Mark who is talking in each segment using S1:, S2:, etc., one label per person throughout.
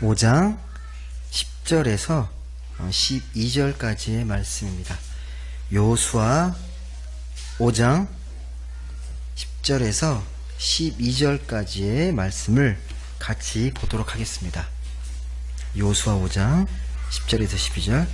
S1: 5장 10절에서 12절까지의 말씀입니다. 여호수아 5장 10절에서 12절까지의 말씀을 같이 보도록 하겠습니다. 여호수아 5장 10절에서 12절.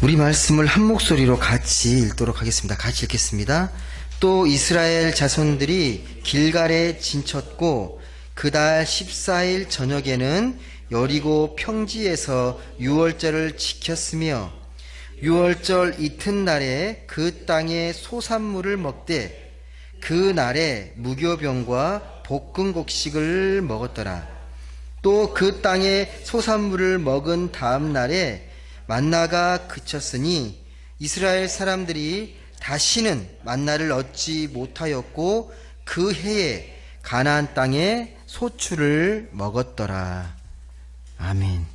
S1: 우리 말씀을 한 목소리로 같이 읽도록 하겠습니다. 같이 읽겠습니다. 또 이스라엘 자손들이 길갈에 진쳤고 그달 14일 저녁에는 여리고 평지에서 유월절을 지켰으며 유월절 이튿날에 그 땅의 소산물을 먹되 그 날에 무교병과 볶은 곡식을 먹었더라. 또 그 땅의 소산물을 먹은 다음 날에 만나가 그쳤으니 이스라엘 사람들이 다시는 만나를 얻지 못하였고 그 해에 가나안 땅에 소출을 먹었더라. 아멘.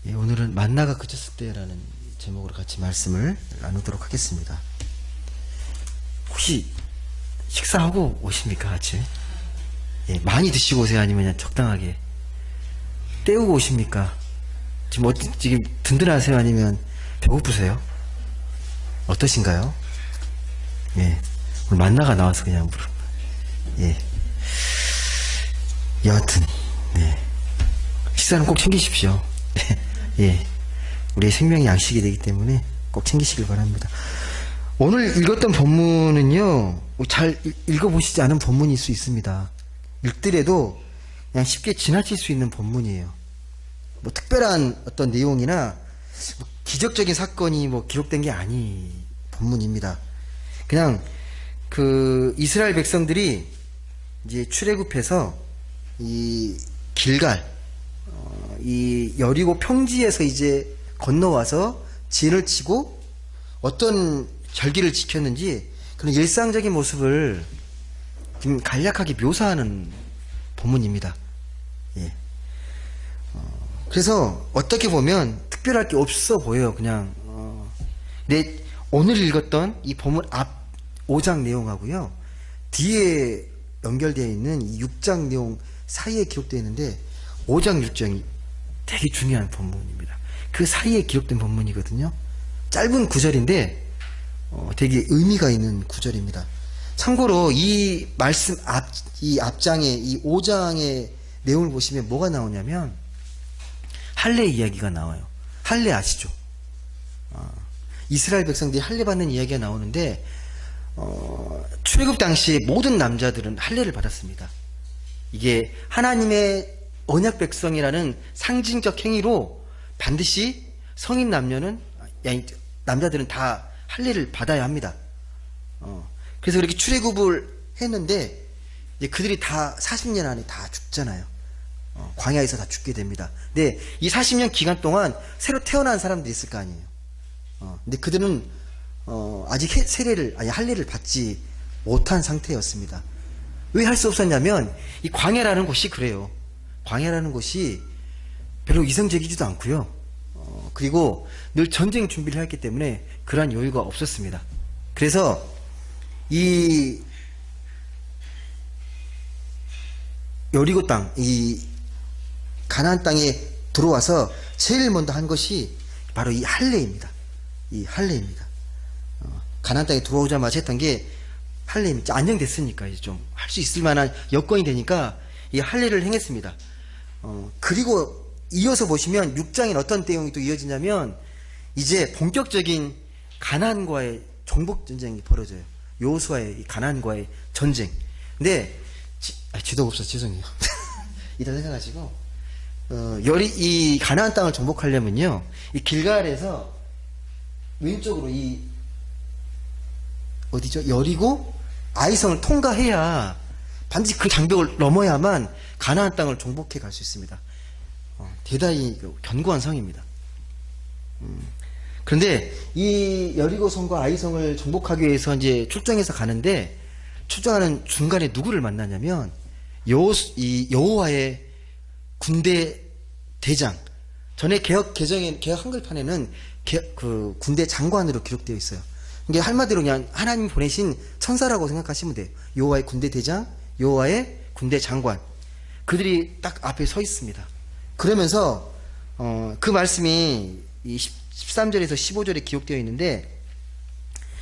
S1: 예, 오늘은 만나가 그쳤을 때라는 제목으로 같이 말씀을 나누도록 하겠습니다. 혹시 식사하고 오십니까? 같이? 예, 많이 드시고 오세요? 아니면 그냥 적당하게 때우고 오십니까? 지금 든든하세요? 아니면 배고프세요? 어떠신가요? 예, 오늘 만나가 나와서 그냥 예, 여하튼 네, 식사는 꼭 챙기십시오. 예, 우리의 생명이 양식이 되기 때문에 꼭 챙기시길 바랍니다. 오늘 읽었던 본문은요, 잘 읽어보시지 않은 본문일 수 있습니다. 읽더라도 그냥 쉽게 지나칠 수 있는 본문이에요. 뭐 특별한 어떤 내용이나 뭐 기적적인 사건이 뭐 기록된 게 아닌 본문입니다. 그냥 그 이스라엘 백성들이 이제 출애굽해서 이 길갈, 이 여리고 평지에서 이제 건너와서 진을 치고 어떤 절기를 지켰는지 그런 일상적인 모습을 지금 간략하게 묘사하는 본문입니다. 예. 그래서 어떻게 보면 특별할 게 없어 보여요. 그냥 근데 오늘 읽었던 이 본문 앞 5장 내용하고요, 뒤에 연결되어 있는 이 6장 내용 사이에 기록되어 있는데 5장 6장이 되게 중요한 본문입니다. 그 사이에 기록된 본문이거든요. 짧은 구절인데 되게 의미가 있는 구절입니다. 참고로 이 말씀 이 앞장에 이 5장의 내용을 보시면 뭐가 나오냐면 할례 이야기가 나와요. 할례 아시죠? 이스라엘 백성들이 할례 받는 이야기가 나오는데 출애굽 당시에 모든 남자들은 할례를 받았습니다. 이게 하나님의 언약 백성이라는 상징적 행위로 반드시 성인 남자들은 다 할례를 받아야 합니다. 그래서 이렇게 출애굽을 했는데 이제 그들이 다 40년 안에 다 죽잖아요. 광야에서 다 죽게 됩니다. 근데 이 40년 기간 동안 새로 태어난 사람들이 있을 거 아니에요. 근데 그들은 아직 할례를 받지 못한 상태였습니다. 왜 할 수 없었냐면 이 광야라는 곳이 그래요. 광야라는 곳이 별로 이성적이지도 않고요. 그리고 늘 전쟁 준비를 했기 때문에 그러한 여유가 없었습니다. 그래서 이 여리고 땅, 이 가나안 땅에 들어와서 제일 먼저 한 것이 바로 이 할례입니다. 이 할례입니다. 가나안 땅에 들어오자마자 했던 게 할례입니다. 안정됐으니까 이제 좀 할 수 있을 만한 여건이 되니까 이 할례를 행했습니다. 그리고 이어서 보시면 6장엔 어떤 내용이 또 이어지냐면 이제 본격적인 가나안과의 정복 전쟁이 벌어져요. 여호수아의 가나안과의 전쟁. 근데 지도가 없어서 죄송해요. 이따 생각하시고 이 가나안 땅을 정복하려면요, 이 길갈에서 왼쪽으로 이 어디죠? 여리고 아이성을 통과해야 반드시 그 장벽을 넘어야만 가나안 땅을 정복해 갈 수 있습니다. 대단히 견고한 성입니다. 그런데 이 여리고 성과 아이성을 정복하기 위해서 이제 출정해서 가는데 출정하는 중간에 누구를 만나냐면 여호와의 군대 대장. 전에 개혁 한글판에는 그 군대 장관으로 기록되어 있어요. 이게 한마디로 그냥 하나님 보내신 천사라고 생각하시면 돼요. 여호와의 군대 대장, 여호와의 군대 장관, 그들이 딱 앞에 서 있습니다. 그러면서 그 말씀이 이 13절에서 15절에 기록되어 있는데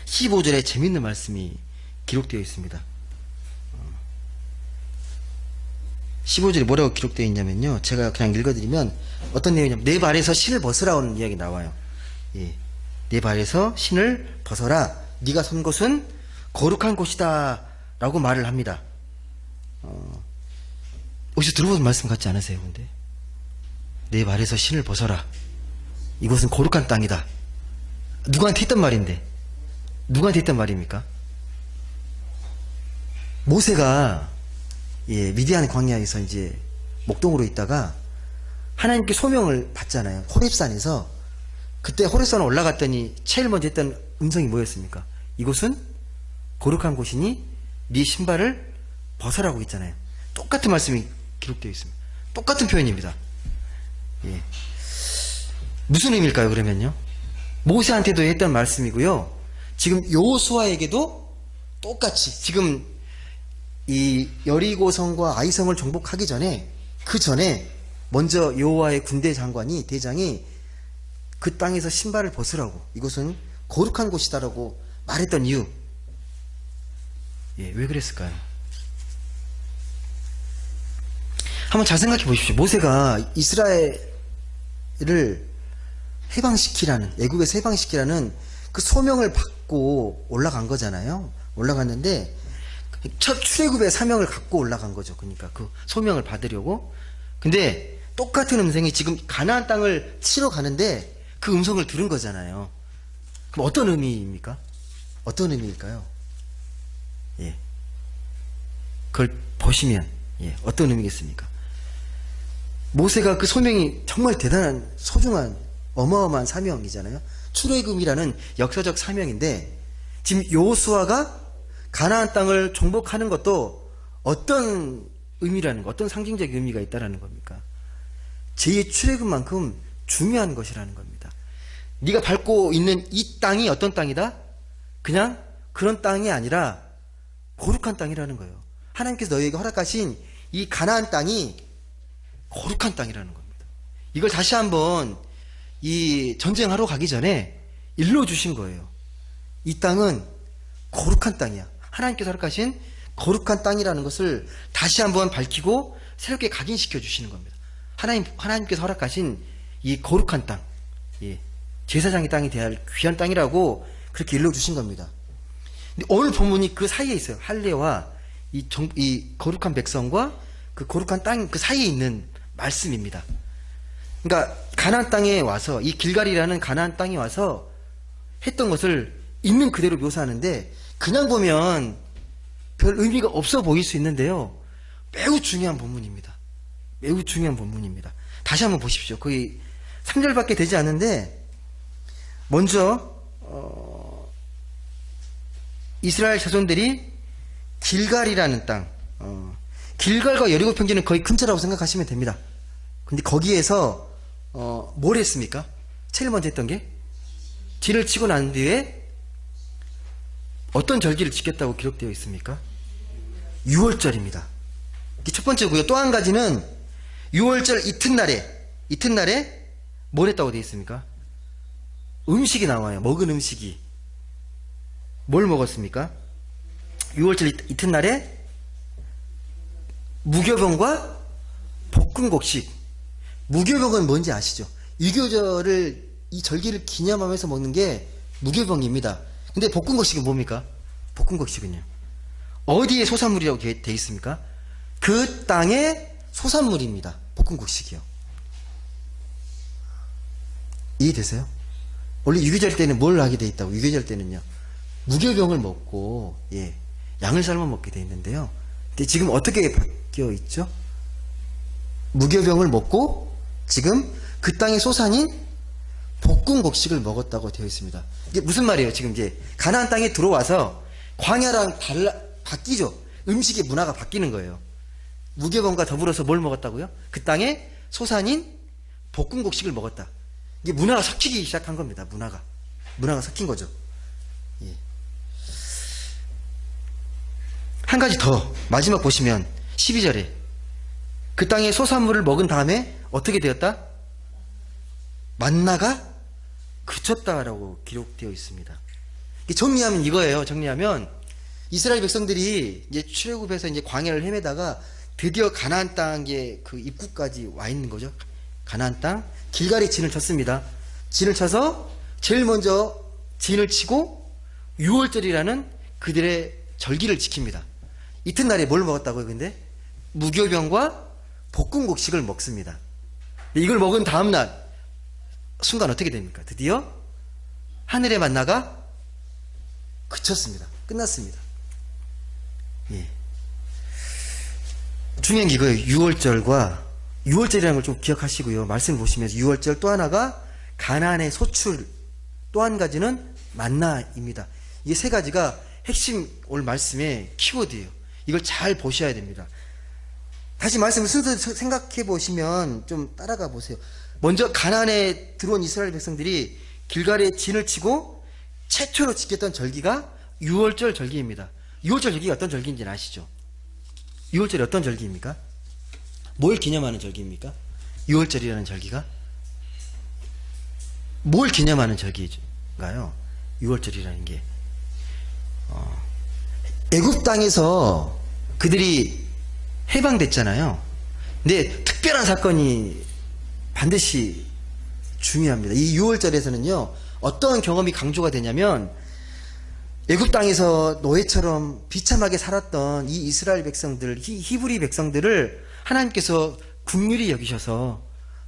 S1: 15절에 재밌는 말씀이 기록되어 있습니다. 15절에 뭐라고 기록되어 있냐면요, 제가 그냥 읽어드리면 어떤 내용이냐면 내 발에서 신을 벗으라는 이야기 나와요. 예. 내 발에서 신을 벗어라. 네가 선 곳은 거룩한 곳이다 라고 말을 합니다. 어디서 들어본 말씀 같지 않으세요? 근데 내 발에서 신을 벗어라. 이곳은 거룩한 땅이다. 누구한테 했던 말인데? 누구한테 했던 말입니까? 모세가 미디안 광야에서 이제 목동으로 있다가 하나님께 소명을 받잖아요. 호렙산에서. 그때 호렙산 올라갔더니 제일 먼저 했던 음성이 뭐였습니까? 이곳은 거룩한 곳이니 네 신발을 벗으라고 했잖아요. 똑같은 말씀이 기록되어 있습니다. 똑같은 표현입니다. 예. 무슨 의미일까요, 그러면요? 모세한테도 했던 말씀이고요. 지금 여호수아에게도 똑같이 지금 이 여리고성과 아이성을 정복하기 전에, 그 전에 먼저 여호와의 군대 장관이, 대장이 그 땅에서 신발을 벗으라고, 이곳은 거룩한 곳이다라고 말했던 이유. 왜 그랬을까요? 한번 잘 생각해 보십시오. 모세가 이스라엘을 해방시키라는, 애국에서 해방시키라는 그 소명을 받고 올라간 거잖아요. 올라갔는데 첫 출애굽의 사명을 갖고 올라간 거죠. 그러니까 그 소명을 받으려고. 근데 똑같은 음성이 지금 가나안 땅을 치러 가는데 그 음성을 들은 거잖아요. 그럼 어떤 의미입니까? 어떤 의미일까요? 그걸 보시면 어떤 의미겠습니까? 모세가 그 소명이 정말 대단한, 소중한, 어마어마한 사명이잖아요. 출애굽이라는 역사적 사명인데 지금 여호수아가 가나안 땅을 정복하는 것도 어떤 의미라는 거, 어떤 상징적 의미가 있다라는 겁니까? 제2의 출애굽만큼 중요한 것이라는 겁니다. 네가 밟고 있는 이 땅이 어떤 땅이다? 그냥 그런 땅이 아니라 거룩한 땅이라는 거예요. 하나님께서 너희에게 허락하신 이 가나안 땅이 거룩한 땅이라는 겁니다. 이걸 다시 한번 이 전쟁하러 가기 전에 일러주신 거예요. 이 땅은 거룩한 땅이야. 하나님께서 허락하신 거룩한 땅이라는 것을 다시 한번 밝히고 새롭게 각인시켜 주시는 겁니다. 하나님께서 허락하신 이 거룩한 땅, 제사장의 땅이 되어야 할 귀한 땅이라고 그렇게 일러주신 겁니다. 근데 오늘 본문이 그 사이에 있어요. 할례와 이 거룩한 백성과 그 거룩한 땅 그 사이에 있는 말씀입니다. 그러니까 가나안 땅에 와서, 이 길갈이라는 가나안 땅에 와서 했던 것을 있는 그대로 묘사하는데 그냥 보면 별 의미가 없어 보일 수 있는데요. 매우 중요한 본문입니다. 매우 중요한 본문입니다. 다시 한번 보십시오. 거의 3절밖에 되지 않는데 먼저 이스라엘 자손들이 길갈이라는 땅, 길갈과 여리고 평지는 거의 근처라고 생각하시면 됩니다. 근데 거기에서 뭘 했습니까? 제일 먼저 했던 게 뒤를 치고 난 뒤에 어떤 절기를 지켰다고 기록되어 있습니까? 6월절입니다. 이게 첫 번째고요. 또 한 가지는 6월절 이튿날에 뭘 했다고 되어 있습니까? 음식이 나와요. 먹은 음식이. 뭘 먹었습니까? 6월절 이튿날에 무교병과 볶음곡식. 무교병은 뭔지 아시죠? 유교절을, 이 절기를 기념하면서 먹는 게 무교병입니다. 근데 볶음곡식은 뭡니까? 볶음곡식은요, 어디에 소산물이라고 되어 있습니까? 그 땅의 소산물입니다. 볶음곡식이요. 이해되세요? 원래 유교절 때는 뭘 하게 되어 있다고? 유교절 때는요, 무교병을 먹고 양을 삶아 먹게 되어 있는데요. 근데 지금 어떻게 바뀌어 있죠? 무교병을 먹고 지금 그 땅의 소산인 볶음곡식을 먹었다고 되어 있습니다. 이게 무슨 말이에요? 지금 이제 가나안 땅에 들어와서 광야랑 바뀌죠. 음식의 문화가 바뀌는 거예요. 무교병과 더불어서 뭘 먹었다고요? 그 땅의 소산인 볶음곡식을 먹었다. 이게 문화가 섞이기 시작한 겁니다. 문화가 섞인 거죠. 한 가지 더, 마지막 보시면 12절에 그 땅의 소산물을 먹은 다음에 어떻게 되었다? 만나가 그쳤다라고 기록되어 있습니다. 정리하면 이거예요. 정리하면 이스라엘 백성들이 이제 출애굽해서 이제 광야를 헤매다가 드디어 가나안 땅의 그 입구까지 와 있는 거죠. 가나안 땅 길갈에 진을 쳤습니다. 진을 쳐서 제일 먼저 진을 치고 유월절이라는 그들의 절기를 지킵니다. 이튿날에 뭘 먹었다고요? 근데 무교병과 볶음곡식을 먹습니다. 이걸 먹은 다음날 순간 어떻게 됩니까? 드디어 하늘의 만나가 그쳤습니다. 끝났습니다. 예. 중요한 게 이거예요. 유월절이라는 걸 좀 기억하시고요. 말씀을 보시면서 유월절 또 하나가 가나안의 소출, 또 한 가지는 만나입니다. 이 세 가지가 핵심 오늘 말씀의 키워드예요. 이걸 잘 보셔야 됩니다. 다시 말씀을 순서 생각해 보시면 좀 따라가 보세요. 먼저 가나안에 들어온 이스라엘 백성들이 길갈에 진을 치고 최초로 지켰던 절기가 유월절 절기입니다. 유월절 절기가 어떤 절기인지는 아시죠? 유월절이 어떤 절기입니까? 뭘 기념하는 절기입니까? 유월절이라는 절기가? 뭘 기념하는 절기인가요? 유월절이라는 게 애굽 땅에서 그들이 해방됐잖아요. 근데 특별한 사건이 반드시 중요합니다. 이 유월절에서는요, 어떤 경험이 강조가 되냐면 애굽 땅에서 노예처럼 비참하게 살았던 이 이스라엘 백성들, 히브리 백성들을 하나님께서 긍휼히 여기셔서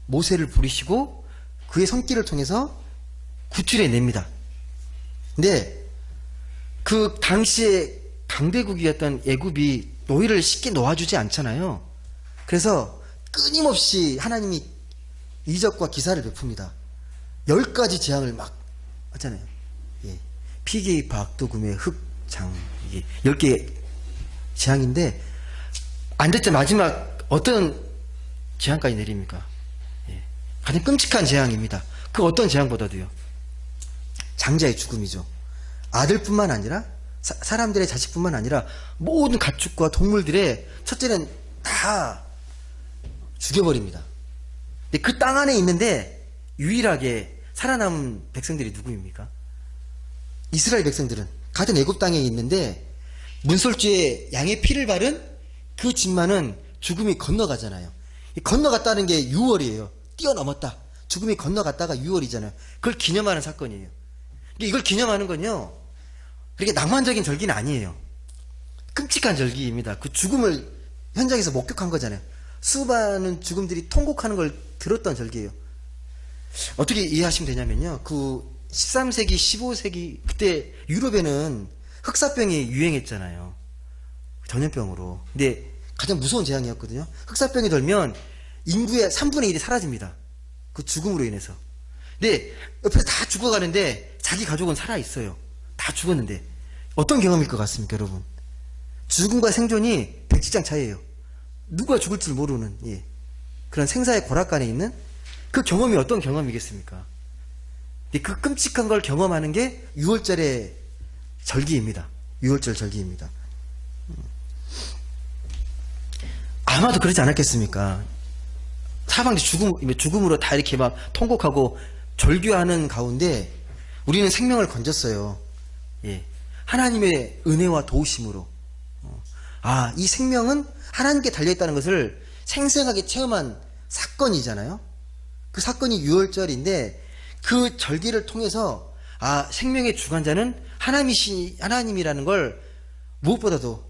S1: 모세를 부리시고 그의 손길을 통해서 구출해 냅니다. 근데 그 당시에 강대국이었던 애굽이 노예를 쉽게 놓아주지 않잖아요. 그래서 끊임없이 하나님이 이적과 기사를 베풉니다. 10가지 재앙을 막 하잖아요. 예. 피기, 박도금의 흑장, 이게 10개 재앙인데 안 됐자 마지막 어떤 재앙까지 내립니까? 예. 가장 끔찍한 재앙입니다. 그 어떤 재앙보다도요, 장자의 죽음이죠. 아들뿐만 아니라 사람들의 자식뿐만 아니라 모든 가축과 동물들의 첫째는 다 죽여버립니다. 근데 그 땅 안에 있는데 유일하게 살아남은 백성들이 누구입니까? 이스라엘 백성들은 같은 애굽 땅에 있는데 문설주에 양의 피를 바른 그 집만은 죽음이 건너가잖아요. 건너갔다는 게 유월이에요. 뛰어넘었다. 죽음이 건너갔다가 유월이잖아요. 그걸 기념하는 사건이에요. 이걸 기념하는 건요, 그렇게 낭만적인 절기는 아니에요. 끔찍한 절기입니다. 그 죽음을 현장에서 목격한 거잖아요. 수많은 죽음들이 통곡하는 걸 들었던 절기예요. 어떻게 이해하시면 되냐면요, 그 13세기, 15세기 그때 유럽에는 흑사병이 유행했잖아요. 전염병으로. 근데 가장 무서운 재앙이었거든요. 흑사병이 돌면 인구의 3분의 1이 사라집니다. 그 죽음으로 인해서. 근데 옆에서 다 죽어가는데 자기 가족은 살아있어요. 다 죽었는데 어떤 경험일 것 같습니까, 여러분? 죽음과 생존이 백지장 차이예요. 누가 죽을지 모르는, 예, 그런 생사의 고락간에 있는 그 경험이 어떤 경험이겠습니까? 그 끔찍한 걸 경험하는 게 유월절의 절기입니다. 유월절 절기입니다. 아마도 그러지 않았겠습니까? 사방이 죽음으로 다 이렇게 막 통곡하고 절규하는 가운데 우리는 생명을 건졌어요. 예. 하나님의 은혜와 도우심으로. 이 생명은 하나님께 달려있다는 것을 생생하게 체험한 사건이잖아요. 그 사건이 유월절인데 그 절기를 통해서 생명의 주관자는 하나님이라는 걸 무엇보다도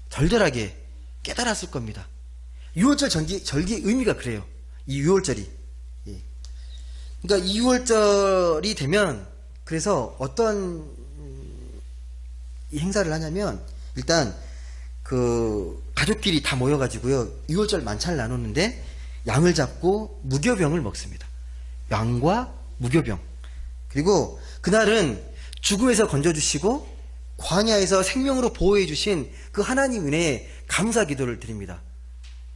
S1: 절절하게 깨달았을 겁니다. 유월절 절기 의미가 그래요. 이 유월절이. 예. 그러니까 이 유월절이 되면 그래서 어떤 이 행사를 하냐면 일단 그 가족끼리 다 모여가지고요, 유월절 만찬을 나누는데 양을 잡고 무교병을 먹습니다. 양과 무교병. 그리고 그날은 죽음에서 건져주시고 광야에서 생명으로 보호해 주신 그 하나님 은혜에 감사 기도를 드립니다.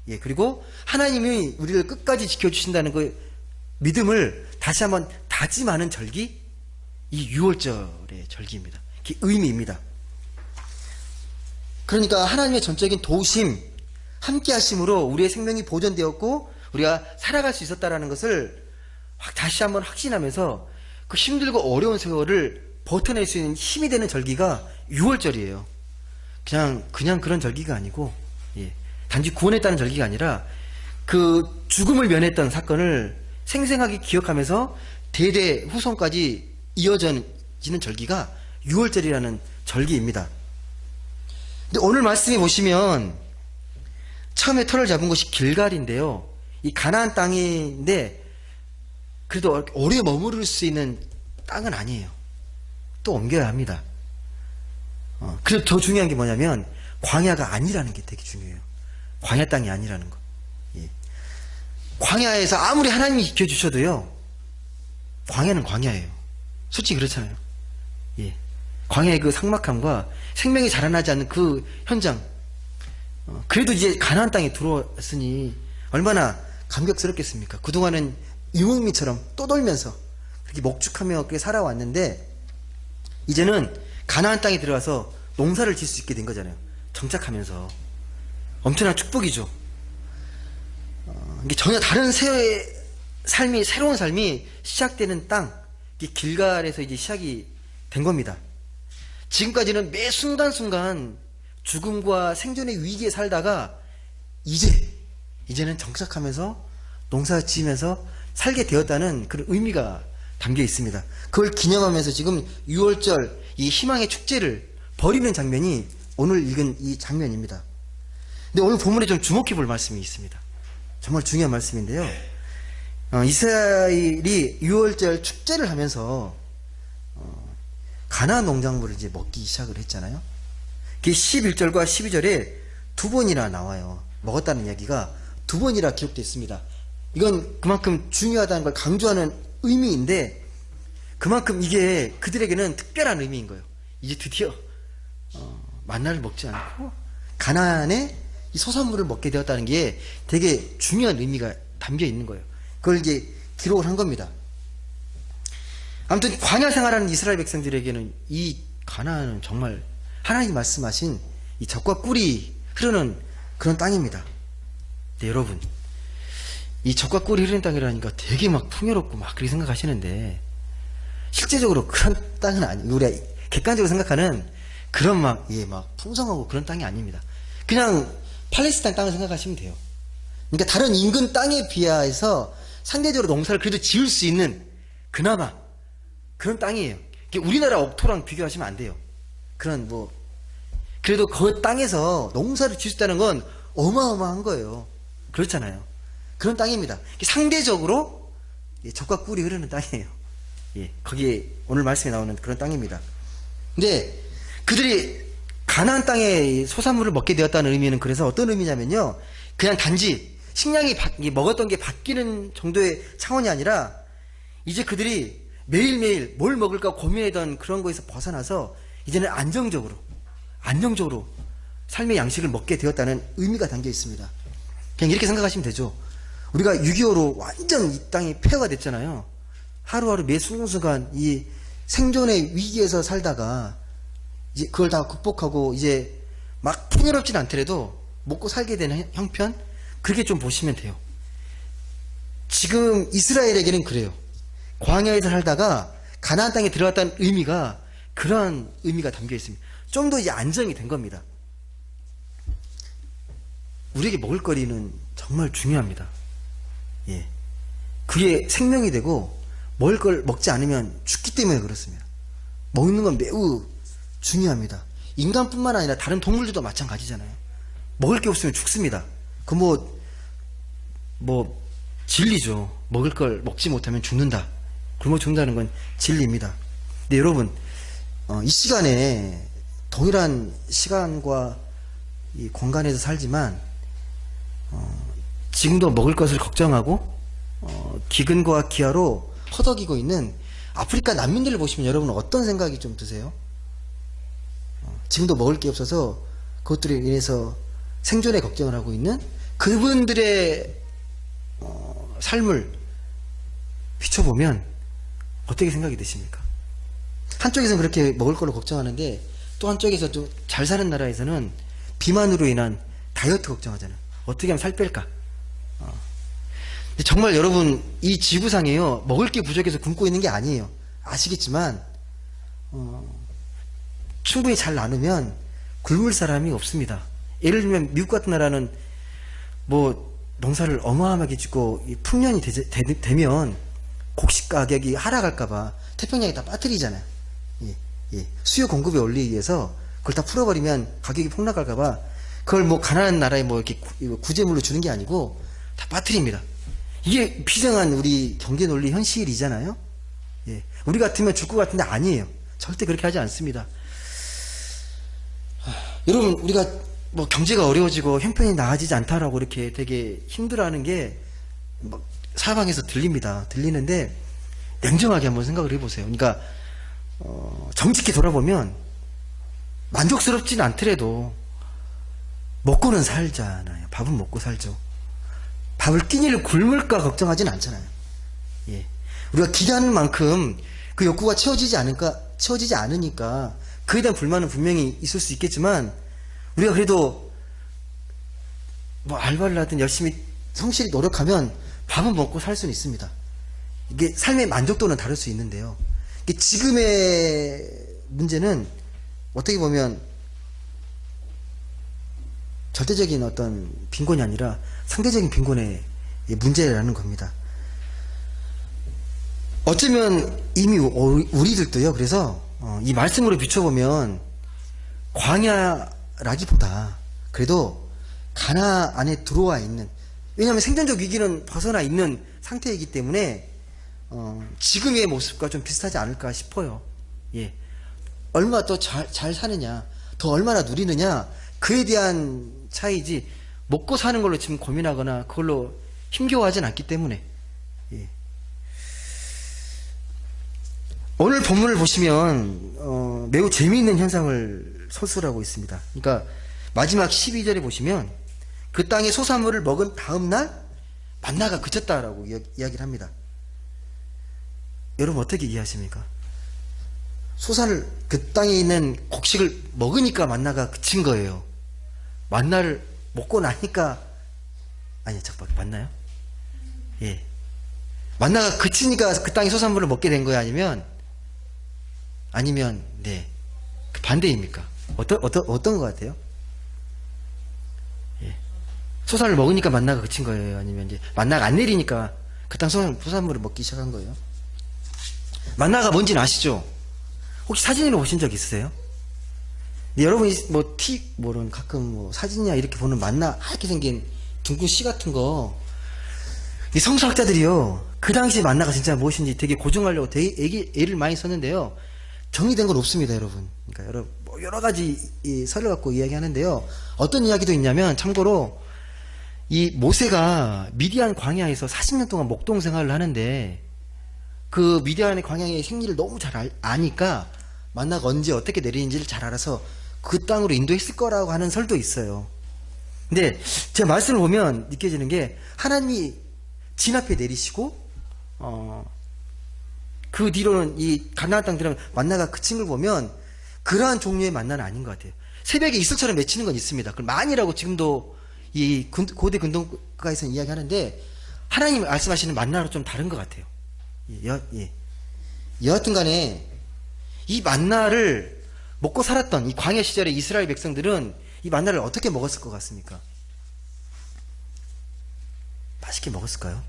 S1: 예, 그리고 하나님이 우리를 끝까지 지켜주신다는 그 믿음을 다시 한번 다짐하는 절기, 이 유월절의 절기입니다. 그 의미입니다. 그러니까 하나님의 전적인 도우심, 함께 하심으로 우리의 생명이 보존되었고 우리가 살아갈 수 있었다라는 것을 다시 한번 확신하면서 그 힘들고 어려운 세월을 버텨낼 수 있는 힘이 되는 절기가 6월절이에요. 그냥 그런 절기가 아니고, 예, 단지 구원했다는 절기가 아니라 그 죽음을 면했던 사건을 생생하게 기억하면서 대대 후손까지 이어지는 절기가 6월절이라는 절기입니다. 근데 오늘 말씀에 보시면 처음에 터를 잡은 곳이 길갈인데요. 이 가나안 땅인데 그래도 오래 머무를 수 있는 땅은 아니에요. 또 옮겨야 합니다. 그래도 더 중요한 게 뭐냐면 광야가 아니라는 게 되게 중요해요. 광야 땅이 아니라는 거. 예. 광야에서 아무리 하나님이 지켜주셔도요, 광야는 광야예요. 솔직히 그렇잖아요. 예. 광야의 그 삭막함과 생명이 자라나지 않는 그 현장. 그래도 이제 가나안 땅에 들어왔으니 얼마나 감격스럽겠습니까? 그동안은 유목민처럼 떠돌면서 그렇게 목축하며 그렇게 살아왔는데 이제는 가나안 땅에 들어가서 농사를 지을 수 있게 된 거잖아요. 정착하면서. 엄청난 축복이죠. 이게 전혀 다른 새로운 삶이 시작되는 땅, 길갈에서 이제 시작이 된 겁니다. 지금까지는 매 순간순간 죽음과 생존의 위기에 살다가 이제는 정착하면서 농사 지으면서 살게 되었다는 그런 의미가 담겨 있습니다. 그걸 기념하면서 지금 6월절 이 희망의 축제를 벌이는 장면이 오늘 읽은 이 장면입니다. 근데 오늘 본문에 좀 주목해 볼 말씀이 있습니다. 정말 중요한 말씀인데요. 이스라엘이 6월절 축제를 하면서 가나안 농작물을 이제 먹기 시작을 했잖아요. 그게 11절과 12절에 두 번이나 나와요. 먹었다는 이야기가 두 번이나 기록되어 있습니다. 이건 그만큼 중요하다는 걸 강조하는 의미인데 그만큼 이게 그들에게는 특별한 의미인 거예요. 이제 드디어 만나를 먹지 않고 가나안의 이 소산물을 먹게 되었다는 게 되게 중요한 의미가 담겨 있는 거예요. 그걸 이제 기록을 한 겁니다. 아무튼 광야 생활하는 이스라엘 백성들에게는 이 가나안은 정말 하나님이 말씀하신 이 젖과 꿀이 흐르는 그런 땅입니다. 네, 여러분, 이 젖과 꿀이 흐르는 땅이라니까 되게 막 풍요롭고 막 그렇게 생각하시는데 실제적으로 그런 땅은 아니에요. 우리가 객관적으로 생각하는 그런 막 풍성하고 그런 땅이 아닙니다. 그냥 팔레스타인 땅을 생각하시면 돼요. 그러니까 다른 인근 땅에 비하해서 상대적으로 농사를 그래도 지을 수 있는 그나마 그런 땅이에요. 우리나라 옥토랑 비교하시면 안 돼요. 그래도 그 땅에서 농사를 지을 수 있다는 건 어마어마한 거예요. 그렇잖아요. 그런 땅입니다. 상대적으로 젖과 꿀이 흐르는 땅이에요. 예, 거기에 오늘 말씀에 나오는 그런 땅입니다. 근데 그들이 가나안 땅의 소산물을 먹게 되었다는 의미는 그래서 어떤 의미냐면요, 그냥 단지 식량이 먹었던 게 바뀌는 정도의 차원이 아니라 이제 그들이 매일매일 뭘 먹을까 고민하던 그런 거에서 벗어나서 이제는 안정적으로 삶의 양식을 먹게 되었다는 의미가 담겨 있습니다. 그냥 이렇게 생각하시면 되죠. 우리가 6.25로 완전 이 땅이 폐허가 됐잖아요. 하루하루 매 순간순간 이 생존의 위기에서 살다가 이제 그걸 다 극복하고 이제 막 풍요롭진 않더라도 먹고 살게 되는 형편, 그렇게 좀 보시면 돼요. 지금 이스라엘에게는 그래요. 광야에서 살다가 가나안 땅에 들어갔다는 의미가 그러한 의미가 담겨 있습니다. 좀 더 이제 안정이 된 겁니다. 우리에게 먹을거리는 정말 중요합니다. 예, 그게 생명이 되고 먹을 걸 먹지 않으면 죽기 때문에 그렇습니다. 먹는 건 매우 중요합니다. 인간뿐만 아니라 다른 동물들도 마찬가지잖아요. 먹을 게 없으면 죽습니다. 그 진리죠. 먹을 걸 먹지 못하면 죽는다. 굶어 죽는다는 건 진리입니다. 근데 여러분, 이 시간에 동일한 시간과 이 공간에서 살지만 지금도 먹을 것을 걱정하고 기근과 기아로 허덕이고 있는 아프리카 난민들을 보시면 여러분은 어떤 생각이 좀 드세요? 지금도 먹을 게 없어서 그것들에 인해서 생존에 걱정을 하고 있는 그분들의 삶을 비춰보면 어떻게 생각이 드십니까? 한쪽에서는 그렇게 먹을 걸로 걱정하는데 또 한쪽에서 좀 잘 사는 나라에서는 비만으로 인한 다이어트 걱정하잖아요. 어떻게 하면 살 뺄까? 근데 정말 여러분, 이 지구상에요, 먹을 게 부족해서 굶고 있는 게 아니에요. 아시겠지만, 충분히 잘 나누면 굶을 사람이 없습니다. 예를 들면 미국 같은 나라는 뭐 농사를 어마어마하게 짓고 풍년이 되면 곡식 가격이 하락할까봐 태평양에 다 빠뜨리잖아요. 수요 공급에 올리기 위해서 그걸 다 풀어버리면 가격이 폭락할까봐 그걸 뭐 가난한 나라에 뭐 이렇게 구제물로 주는 게 아니고 다 빠뜨립니다. 이게 비정한 우리 경제 논리 현실이잖아요. 우리 같으면 줄 것 같은데 아니에요. 절대 그렇게 하지 않습니다. 여러분, 우리가 뭐 경제가 어려워지고 형편이 나아지지 않다라고 이렇게 되게 힘들어하는 게 뭐 사방에서 들리는데 냉정하게 한번 생각을 해보세요. 그러니까 정직히 돌아보면 만족스럽지는 않더라도 먹고는 살잖아요. 밥은 먹고 살죠. 밥을 끼니를 굶을까 걱정하진 않잖아요. 우리가 기대하는 만큼 그 욕구가 채워지지 않으니까 그에 대한 불만은 분명히 있을 수 있겠지만 우리가 그래도 뭐 알바를 하든 열심히 성실히 노력하면 밥은 먹고 살 수는 있습니다. 이게 삶의 만족도는 다를 수 있는데요. 이게 지금의 문제는 어떻게 보면 절대적인 어떤 빈곤이 아니라 상대적인 빈곤의 문제라는 겁니다. 어쩌면 이미 우리들도요. 그래서 이 말씀으로 비춰보면 광야라기보다 그래도 가나 안에 들어와 있는, 왜냐하면 생존적 위기는 벗어나 있는 상태이기 때문에 지금의 모습과 좀 비슷하지 않을까 싶어요. 얼마 더 잘 사느냐, 더 얼마나 누리느냐, 그에 대한 차이지 먹고 사는 걸로 지금 고민하거나 그걸로 힘겨워하진 않기 때문에. 오늘 본문을 보시면 매우 재미있는 현상을 서술하고 있습니다. 그러니까 마지막 12절에 보시면 그 땅의 소산물을 먹은 다음 날 만나가 그쳤다라고 이야기를 합니다. 여러분 어떻게 이해하십니까? 그 땅에 있는 곡식을 먹으니까 만나가 그친 거예요. 만나를 먹고 나니까, 아니 잠깐 맞나요? 만나가 그치니까 그 땅의 소산물을 먹게 된 거예요? 아니면 그 반대입니까? 어떤 것 같아요? 소산을 먹으니까 만나가 그친 거예요? 아니면 이제 만나가 안 내리니까 그 땅 소산물을 먹기 시작한 거예요? 만나가 뭔지는 아시죠? 혹시 사진으로 보신 적 있으세요? 여러분이 뭐는 가끔 뭐 사진이나 이렇게 보는 만나 하얗게 생긴 둥근 씨 같은 거, 이 성서학자들이요, 그 당시 만나가 진짜 무엇인지 되게 고증하려고 되게 애를 많이 썼는데요. 정리된 건 없습니다, 여러분. 그러니까 여러 가지 설을 갖고 이야기하는데요. 어떤 이야기도 있냐면, 참고로 이 모세가 미디안 광야에서 40년 동안 목동 생활을 하는데 그 미디안의 광야의 생리를 너무 잘 아니까 만나가 언제 어떻게 내리는지를 잘 알아서 그 땅으로 인도했을 거라고 하는 설도 있어요. 근데 제가 말씀을 보면 느껴지는 게 하나님이 진 앞에 내리시고 그 뒤로는 이 가나안 땅 들어가면 만나가 그친 걸 보면 그러한 종류의 만나는 아닌 것 같아요. 새벽에 이슬처럼 맺히는 건 있습니다. 그걸 만이라고 지금도 이 고대 근동가에서는 이야기하는데 하나님이 말씀하시는 만나로 좀 다른 것 같아요. 여하튼 간에 이 만나를 먹고 살았던 이 광야 시절의 이스라엘 백성들은 이 만나를 어떻게 먹었을 것 같습니까? 맛있게 먹었을까요?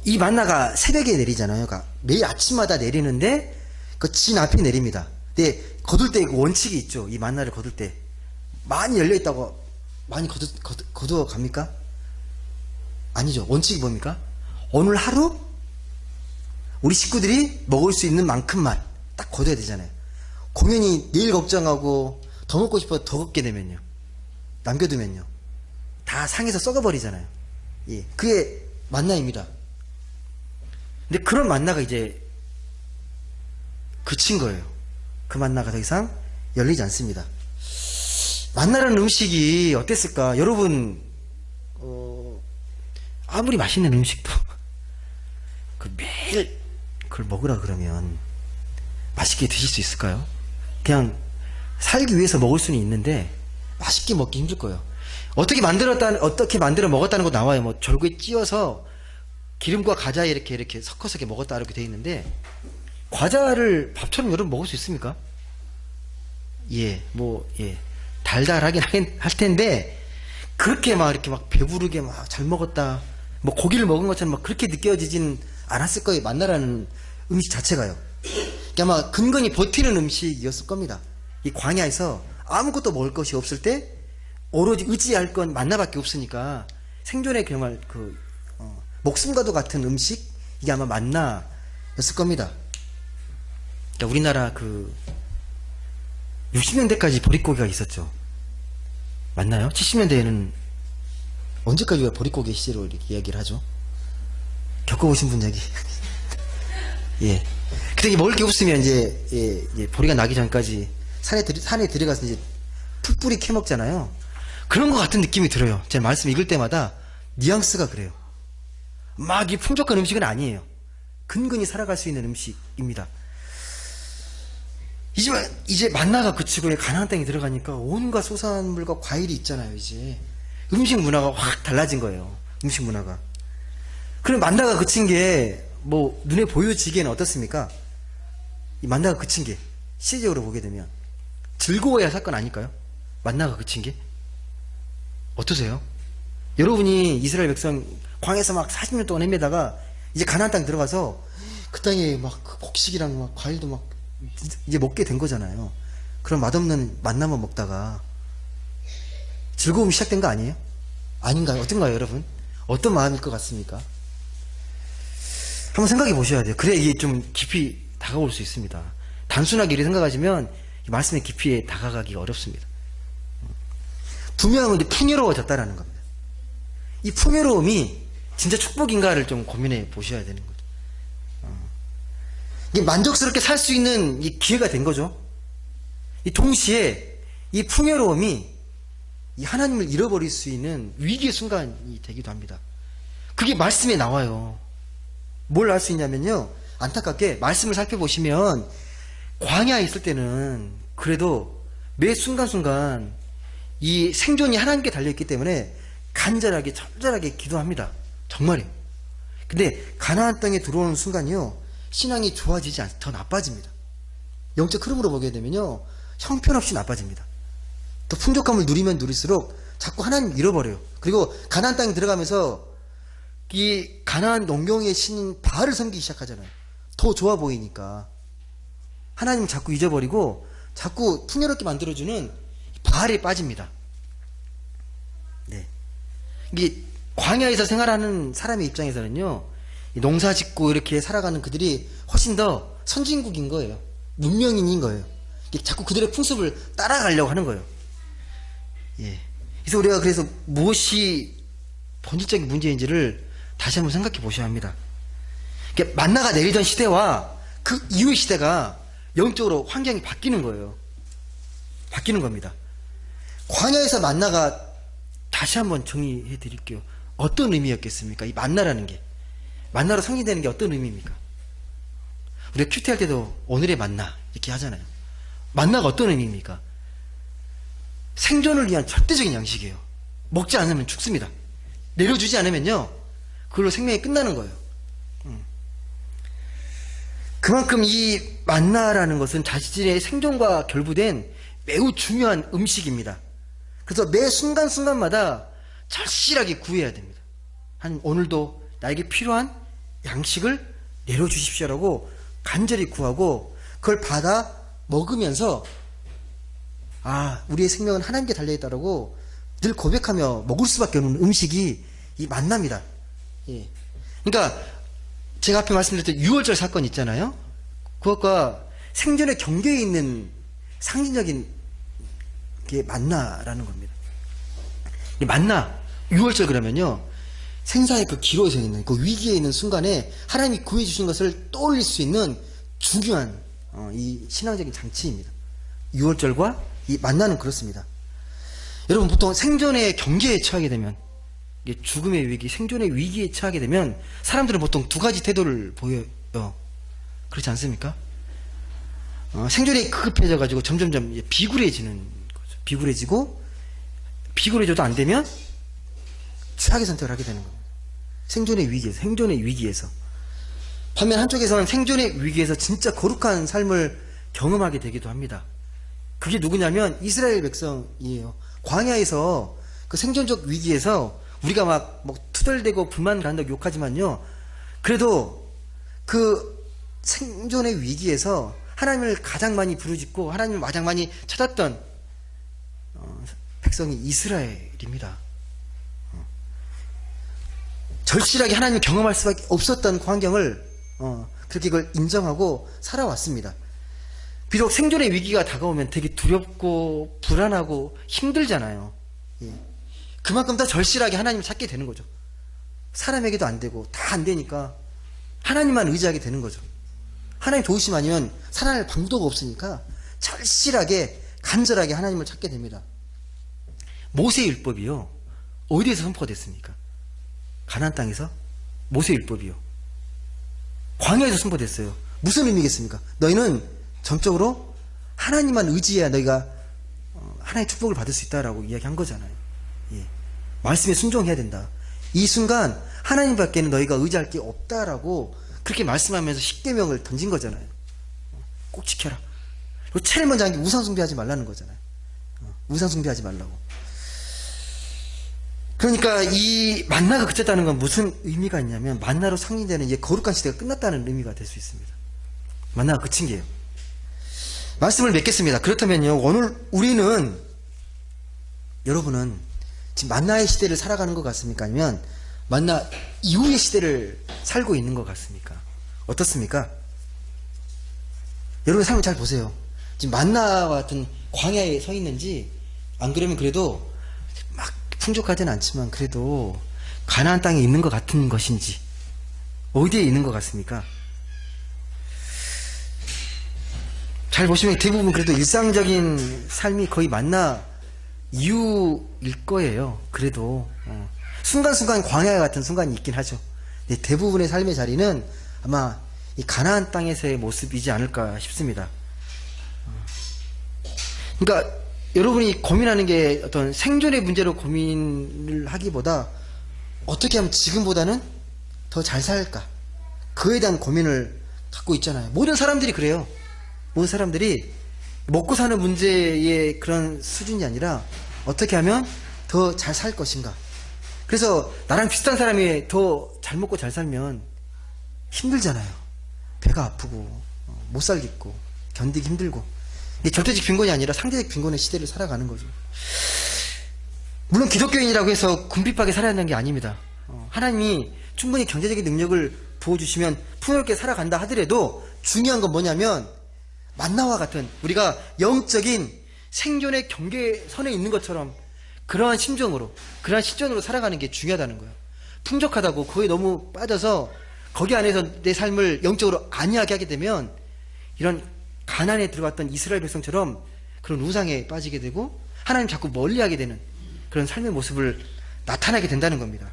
S1: 이 만나가 새벽에 내리잖아요. 그러니까 매일 아침마다 내리는데 그 진 앞에 내립니다. 근데 거둘 때 그 원칙이 있죠. 이 만나를 거둘 때 많이 열려있다고 많이 거두어 갑니까? 아니죠. 원칙이 뭡니까? 오늘 하루 우리 식구들이 먹을 수 있는 만큼만 딱 거둬야 되잖아요. 공연히 내일 걱정하고 더 먹고 싶어 더 걷게 되면요, 남겨두면요, 다 상해서 썩어버리잖아요. 그게 만나입니다. 근데 그런 만나가 이제 그친 거예요. 그 만나가 더 이상 열리지 않습니다. 만나라는 음식이 어땠을까? 여러분, 아무리 맛있는 음식도 그 매일 그걸 먹으라 그러면 맛있게 드실 수 있을까요? 그냥 살기 위해서 먹을 수는 있는데 맛있게 먹기 힘들 거예요. 어떻게 만들어 먹었다는 거 나와요. 뭐 절구에 찧어서 기름과 과자에 이렇게 섞어서 이렇게 먹었다 이렇게 돼 있는데, 과자를 밥처럼 여러분 먹을 수 있습니까? 예, 달달하긴 할 텐데, 그렇게 막 이렇게 막 배부르게 막 잘 먹었다, 뭐 고기를 먹은 것처럼 막 그렇게 느껴지진 않았을 거예요. 만나라는 음식 자체가요. 그러니까 아마 근근히 버티는 음식이었을 겁니다. 이 광야에서 아무것도 먹을 것이 없을 때 오로지 의지할 건 만나밖에 없으니까 생존의 정말 목숨과도 같은 음식, 이게 아마 만나였을 겁니다. 그러니까 우리나라 60년대까지 보릿고개가 있었죠. 맞나요? 70년대에는 언제까지 우리가 보릿고개 시대로 이렇게 이야기를 하죠? 겪어보신 분 얘기. 예. 그때 먹을 게 없으면 이제 보리가 나기 전까지 산에 들어가서 이제 풀뿌리 캐먹잖아요. 그런 것 같은 느낌이 들어요. 제가 말씀 읽을 때마다 뉘앙스가 그래요. 막 이 풍족한 음식은 아니에요. 근근히 살아갈 수 있는 음식입니다. 이제 만나가 그치고 가나안 땅에 들어가니까 온갖 소산물과 과일이 있잖아요. 이제 음식 문화가 확 달라진 거예요. 음식 문화가. 그럼 만나가 그친 게 뭐 눈에 보여지기에는 어떻습니까? 이 만나가 그친 게 시대적으로 보게 되면 즐거워야 할 사건 아닐까요? 만나가 그친 게 어떠세요? 여러분이 이스라엘 백성 광야에서 막 40년 동안 헤매다가 이제 가나안 땅 들어가서 그 땅에 막 곡식이랑 막 과일도 막 이제 먹게 된 거잖아요. 그럼 맛없는 만나만 먹다가 즐거움이 시작된 거 아니에요? 아닌가요? 어떤가요, 여러분? 어떤 마음일 것 같습니까? 한번 생각해 보셔야 돼요. 그래야 이게 좀 깊이 다가올 수 있습니다. 단순하게 이렇게 생각하시면 이 말씀의 깊이에 다가가기가 어렵습니다. 분명히 풍요로워졌다라는 겁니다. 이 풍요로움이 진짜 축복인가를 좀 고민해 보셔야 되는 거죠. 이게 만족스럽게 살 수 있는 이 기회가 된 거죠. 이 동시에 이 풍요로움이 이 하나님을 잃어버릴 수 있는 위기의 순간이 되기도 합니다. 그게 말씀에 나와요. 뭘 알 수 있냐면요, 안타깝게 말씀을 살펴보시면 광야에 있을 때는 그래도 매 순간순간 이 생존이 하나님께 달려있기 때문에 간절하게 절절하게 기도합니다. 정말이에요. 근데 가나안 땅에 들어오는 순간이요, 신앙이 좋아지지 않고 더 나빠집니다. 영적 흐름으로 보게 되면요, 형편없이 나빠집니다. 더 풍족함을 누리면 누릴수록 자꾸 하나님 잃어버려요. 그리고 가나안 땅에 들어가면서 이 가나안 농경의 신인 바알을 섬기기 시작하잖아요. 더 좋아 보이니까 하나님 자꾸 잊어버리고 자꾸 풍요롭게 만들어주는 바알에 빠집니다. 네. 이게 광야에서 생활하는 사람의 입장에서는요, 농사 짓고 이렇게 살아가는 그들이 훨씬 더 선진국인 거예요. 문명인인 거예요. 자꾸 그들의 풍습을 따라가려고 하는 거예요. 예. 그래서 우리가 무엇이 본질적인 문제인지를 다시 한번 생각해 보셔야 합니다. 만나가 내리던 시대와 그 이후의 시대가 영적으로 환경이 바뀌는 거예요. 바뀌는 겁니다. 광야에서 만나가 다시 한번 정리해 드릴게요. 어떤 의미였겠습니까? 이 만나라는 게. 만나로 상징되는 게 어떤 의미입니까? 우리가 큐티 할 때도 오늘의 만나 이렇게 하잖아요. 만나가 어떤 의미입니까? 생존을 위한 절대적인 양식이에요. 먹지 않으면 죽습니다. 내려주지 않으면요, 그걸로 생명이 끝나는 거예요. 그만큼 이 만나라는 것은 자신의 생존과 결부된 매우 중요한 음식입니다. 그래서 매 순간순간마다 절실하게 구해야 됩니다. 하나님, 오늘도 나에게 필요한 양식을 내려주십시오라고 간절히 구하고 그걸 받아 먹으면서, 우리의 생명은 하나님께 달려있다라고 늘 고백하며 먹을 수밖에 없는 음식이 이 만나입니다. 예. 그러니까 제가 앞에 말씀드렸던 6월절 사건 있잖아요. 그것과 생존의 경계에 있는 상징적인 게 만나라는 겁니다. 이 만나, 6월절 그러면요, 생사의 그 기로에 있는 그 위기에 있는 순간에 하나님이 구해주신 것을 떠올릴 수 있는 중요한 이 신앙적인 장치입니다. 6월절과 이 만나는 그렇습니다. 여러분, 보통 생존의 경계에 처하게 되면, 죽음의 위기, 생존의 위기에 처하게 되면 사람들은 보통 두 가지 태도를 보여요. 그렇지 않습니까? 생존이 급급해져 가지고 점점점 비굴해지는 거죠. 비굴해지고 비굴해져도 안 되면 최악의 선택을 하게 되는 겁니다. 생존의 위기에서, 생존의 위기에서. 반면 한쪽에서는 생존의 위기에서 진짜 거룩한 삶을 경험하게 되기도 합니다. 그게 누구냐면 이스라엘 백성이에요. 광야에서 그 생존적 위기에서 우리가 막 투덜대고 불만 간다고 욕하지만요. 그래도 그 생존의 위기에서 하나님을 가장 많이 부르짖고 하나님을 가장 많이 찾았던 백성이 이스라엘입니다. 절실하게 하나님을 경험할 수밖에 없었던 환경을 그렇게 그걸 인정하고 살아왔습니다. 비록 생존의 위기가 다가오면 되게 두렵고 불안하고 힘들잖아요. 예. 그만큼 더 절실하게 하나님을 찾게 되는 거죠. 사람에게도 안 되고 다 안 되니까 하나님만 의지하게 되는 거죠. 하나님 도우심 아니면 살아날 방도가 없으니까 절실하게 간절하게 하나님을 찾게 됩니다. 모세율법이요. 어디에서 선포가 됐습니까? 가나안 땅에서 모세율법이요. 광야에서 선포됐어요. 무슨 의미겠습니까? 너희는 전적으로 하나님만 의지해야 너희가 하나님의 축복을 받을 수 있다라고 이야기한 거잖아요. 예. 말씀에 순종해야 된다. 이 순간 하나님밖에는 너희가 의지할 게 없다라고 그렇게 말씀하면서 십계명을 던진 거잖아요. 꼭 지켜라. 그리고 제일 먼저 한 게 우상 숭배하지 말라는 거잖아요. 우상 숭배하지 말라고. 그러니까 이 만나가 그쳤다는 건 무슨 의미가 있냐면 만나로 상징되는 이제 거룩한 시대가 끝났다는 의미가 될 수 있습니다. 만나가 그친 게요. 말씀을 맺겠습니다. 그렇다면요, 오늘 우리는, 여러분은 지금 만나의 시대를 살아가는 것 같습니까? 아니면 만나 이후의 시대를 살고 있는 것 같습니까? 어떻습니까? 여러분의 삶을 잘 보세요. 지금 만나와 같은 광야에 서 있는지, 안 그러면 그래도 막 풍족하지는 않지만 그래도 가나안 땅에 있는 것 같은 것인지, 어디에 있는 것 같습니까? 잘 보시면 대부분 그래도 일상적인 삶이 거의 만나 이유일 거예요. 그래도 순간순간 광야 같은 순간이 있긴 하죠. 대부분의 삶의 자리는 아마 이 가나안 땅에서의 모습이지 않을까 싶습니다. 그러니까 여러분이 고민하는 게 어떤 생존의 문제로 고민을 하기보다 어떻게 하면 지금보다는 더 잘 살까, 그에 대한 고민을 갖고 있잖아요. 모든 사람들이 그래요. 모든 사람들이 먹고 사는 문제의 그런 수준이 아니라 어떻게 하면 더 잘 살 것인가. 그래서 나랑 비슷한 사람이 더 잘 먹고 잘 살면 힘들잖아요. 배가 아프고 못 살겠고 견디기 힘들고. 이게 절대적 빈곤이 아니라 상대적 빈곤의 시대를 살아가는 거죠. 물론 기독교인이라고 해서 궁핍하게 살아야 하는 게 아닙니다. 하나님이 충분히 경제적인 능력을 부어주시면 풍요롭게 살아간다 하더라도 중요한 건 뭐냐면 만나와 같은 우리가 영적인 생존의 경계선에 있는 것처럼 그러한 심정으로, 그러한 시점으로 살아가는 게 중요하다는 거예요. 풍족하다고 거기에 너무 빠져서 거기 안에서 내 삶을 영적으로 안이하게 하게 되면 이런 가난에 들어갔던 이스라엘 백성처럼 그런 우상에 빠지게 되고 하나님 자꾸 멀리하게 되는 그런 삶의 모습을 나타나게 된다는 겁니다.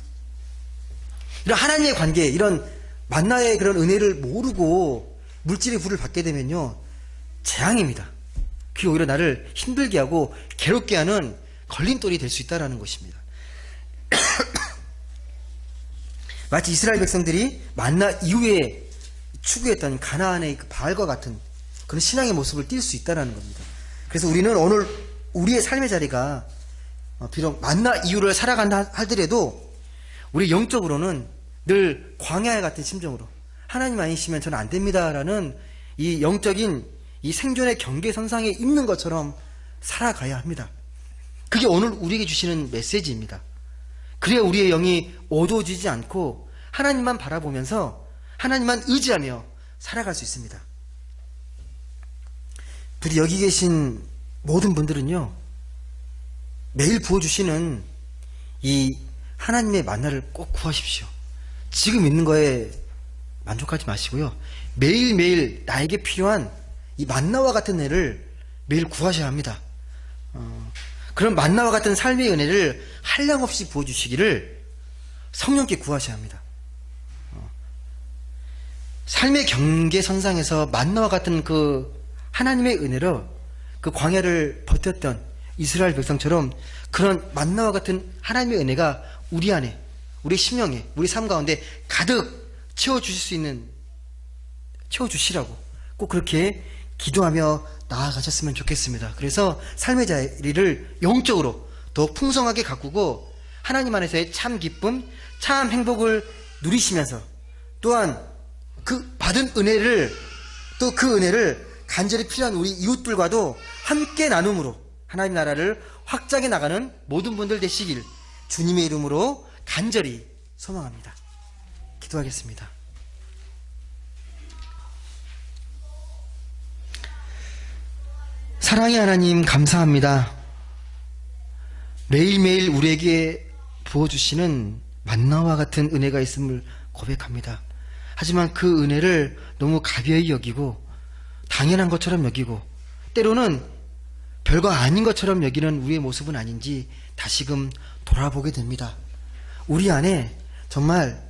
S1: 이런 하나님의 관계, 이런 만나의 그런 은혜를 모르고 물질의 부를 받게 되면요, 재앙입니다. 그게 오히려 나를 힘들게 하고 괴롭게 하는 걸림돌이 될 수 있다는 것입니다. 마치 이스라엘 백성들이 만나 이후에 추구했던 가나안의 그 바알과 같은 그런 신앙의 모습을 띌 수 있다는 겁니다. 그래서 우리는 오늘 우리의 삶의 자리가 비록 만나 이후를 살아간다 하더라도 우리 영적으로는 늘 광야에 같은 심정으로 하나님 아니시면 저는 안 됩니다라는 이 영적인 이 생존의 경계선상에 있는 것처럼 살아가야 합니다. 그게 오늘 우리에게 주시는 메시지입니다. 그래야 우리의 영이 어두워지지 않고 하나님만 바라보면서 하나님만 의지하며 살아갈 수 있습니다. 부디 여기 계신 모든 분들은요, 매일 부어주시는 이 하나님의 만나를 꼭 구하십시오. 지금 있는 거에 만족하지 마시고요, 매일매일 나에게 필요한 이 만나와 같은 은혜를 매일 구하셔야 합니다. 그런 만나와 같은 삶의 은혜를 한량없이 부어주시기를 성령께 구하셔야 합니다. 삶의 경계선상에서 만나와 같은 그 하나님의 은혜로 그 광야를 버텼던 이스라엘 백성처럼 그런 만나와 같은 하나님의 은혜가 우리 안에, 우리 심령에, 우리 삶 가운데 가득 채워주시라고 꼭 그렇게 기도하며 나아가셨으면 좋겠습니다. 그래서 삶의 자리를 영적으로 더 풍성하게 가꾸고 하나님 안에서의 참 기쁨, 참 행복을 누리시면서 또한 그 받은 은혜를, 또 그 은혜를 간절히 필요한 우리 이웃들과도 함께 나눔으로 하나님 나라를 확장해 나가는 모든 분들 되시길 주님의 이름으로 간절히 소망합니다. 기도하겠습니다. 사랑의 하나님, 감사합니다. 매일매일 우리에게 부어주시는 만나와 같은 은혜가 있음을 고백합니다. 하지만 그 은혜를 너무 가벼이 여기고 당연한 것처럼 여기고 때로는 별거 아닌 것처럼 여기는 우리의 모습은 아닌지 다시금 돌아보게 됩니다. 우리 안에 정말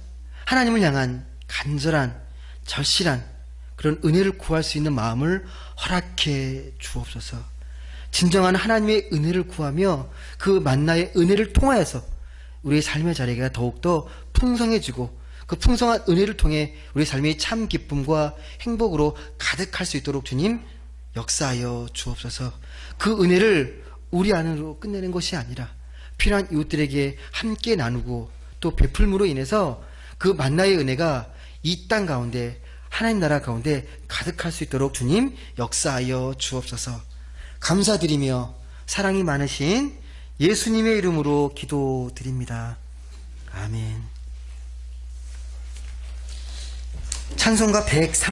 S1: 하나님을 향한 간절한, 절실한 그런 은혜를 구할 수 있는 마음을 허락해 주옵소서. 진정한 하나님의 은혜를 구하며 그 만나의 은혜를 통하여서 우리의 삶의 자리가 더욱더 풍성해지고 그 풍성한 은혜를 통해 우리의 삶이 참 기쁨과 행복으로 가득할 수 있도록 주님 역사하여 주옵소서. 그 은혜를 우리 안으로 끝내는 것이 아니라 필요한 이웃들에게 함께 나누고 또 베풀므로 인해서 그 만나의 은혜가 이 땅 가운데 하나님 나라 가운데 가득할 수 있도록 주님 역사하여 주옵소서. 감사드리며 사랑이 많으신 예수님의 이름으로 기도드립니다. 아멘. 찬송가 103